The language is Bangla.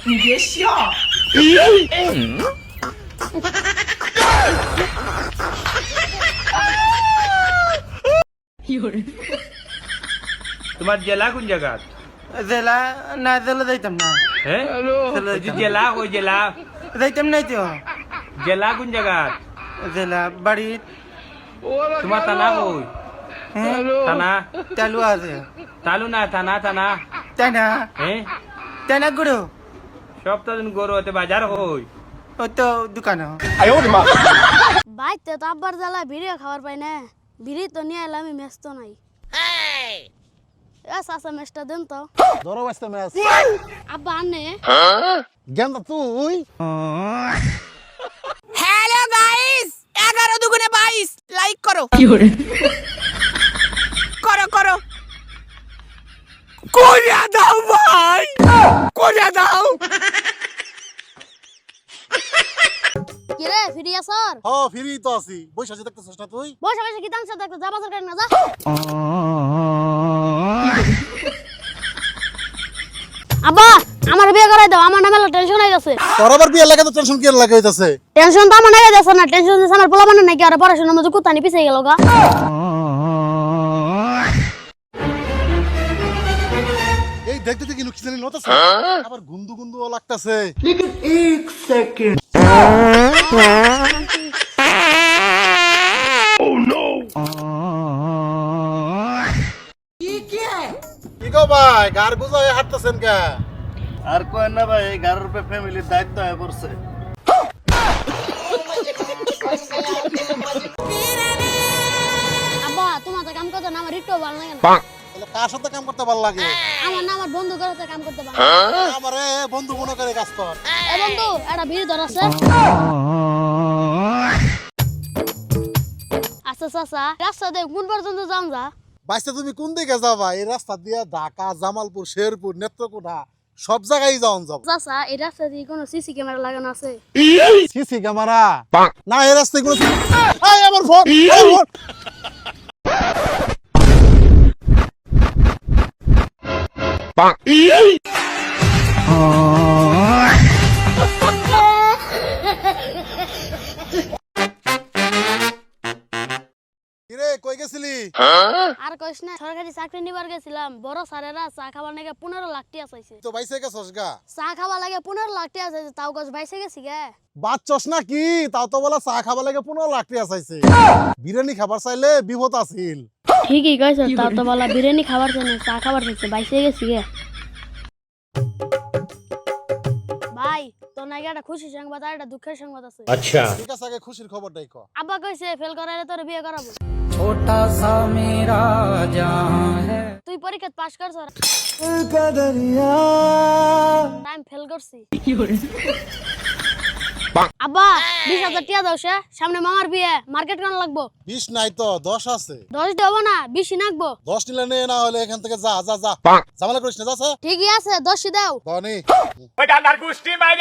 你别笑。তোমার জেলা কোন জায়গা? জেলা না জেলা যাইতাম না। হ্যাঁ ওই যে জেলা ওই জেলা যাইতাম নাই তো। জেলা কোন জায়গা? জেলা বাড়ি তোমার থানা কই? থানা চালু আছে। তালু না থানা থানা তাই না হ্যাঁ তাই না গুরু সপ্তাহ দিন গরু হতে বাজার হই ও তো দোকান বাইতে তো আব্বার জ্বালা ভিড়িও খাবার পাই না ভিড়ি তো নিয়ে এলাম আমি মেস তো নাই চাচা মেসটা দেন তো ধরো বাঁচতে ম্যাচ আব্বা আনে গেন্দা তুই হ্যালো গাইস 11 দুগুণে 22 লাইক করো করো করো কোরিয়া দাও ভাই কোরিয়া দাও কি রে ফিরি আসর হ ফিরি তো আছি বৈশা যে দেখতেছিস না তুই বসে বসে কি দাম সাথে যা বাজার করে না যা আব্বা আমার বিয়ে করাই দাও আমার নামে টেনশন হয়ে গেছে তোর আবার বিয়ে লাগে তো টেনশন কি লাগে হইতাছে টেনশন তো আমার নাই যাচ্ছে না টেনশন দিছে আমার পোলা মানে নাকি আর পড়াশোনার মধ্যে কুতানি পিছিয়ে গেল গা এই দেখতে দেখি লুকি জানি নতাছে আবার গুন্দু গুন্দু লাগতাছে কি গো ভাই গার বুঝায় হাঁটতেছেন কে আর কয় না ভাই গারের উপরে ফ্যামিলির দায়িত্ব হয়ে পড়ছে আব্বা তোমার তো কাম করতে না আমার একটু ভালো লাগে না তাহলে কার সাথে কাম করতে ভালো লাগে আমার না আমার বন্ধু করতে কাম করতে ভালো আমারে বন্ধু মনে করে কাজ কর এ বন্ধু এটা ভিড় ধরাছে আচ্ছা চাচা রাস্তা দিয়ে কোন পর্যন্ত যাম যা বাইসে তুমি কোন দিকে যাবা এই রাস্তা দিয়ে ঢাকা জামালপুর শেরপুর নেত্রকোনা সব জায়গায় যাওন যাব চাচা এই রাস্তা দিয়ে কোনো সিসি ক্যামেরা লাগানো আছে সিসি ক্যামেরা না এই রাস্তায় কোনো এই আমার ফোন কিরে কই গেছিলি আর কইস না সরকারি চাকরি নিবার গেছিলাম বড় স্যারেরা চা খাবার নাকি 15 লাখ টাকা চাইছে তো বাইসে গেছস গা চা খাবার লাগে 15 লাখ টাকা চাইছে তাও গছ বাইসে গেছি গে বাচ্চস না কি তাও তো বলা চা খাবার লাগে 15 লাখ টাকা চাইছে বিরিয়ানি খাবার চাইলে বিপদ আছিল ঠিকই কইছ তাও তো বলা বিরিয়ানি খাবার চাই না চা খাবার চাইছে বাইসে গেছি গে ভাই তো নাকি একটা খুশি সংবাদ আর একটা দুঃখের সংবাদ আছে আচ্ছা ঠিক আছে আগে খুশির খবরটাই কও আব্বা কইছে ফেল করাইলে তোর বিয়ে করাবো छोटा सा मेरा जहां है তুই পরীক্ষা পাস করছ টাইম ফেল করছি আব্বা 20,000 টাকা দাও সে সামনে মামার বিয়ে মার্কেট কোন লাগবো 20 নাই তো 10 আছে 10 দেবো না 20 নাকবো 10 নিলে নে না হলে এখান থেকে যা যা যা ঝামেলা করিস না যাচ্ছে ঠিকই আছে 10 দাও দনি ওই ডান্ডার গুষ্টি মাইরা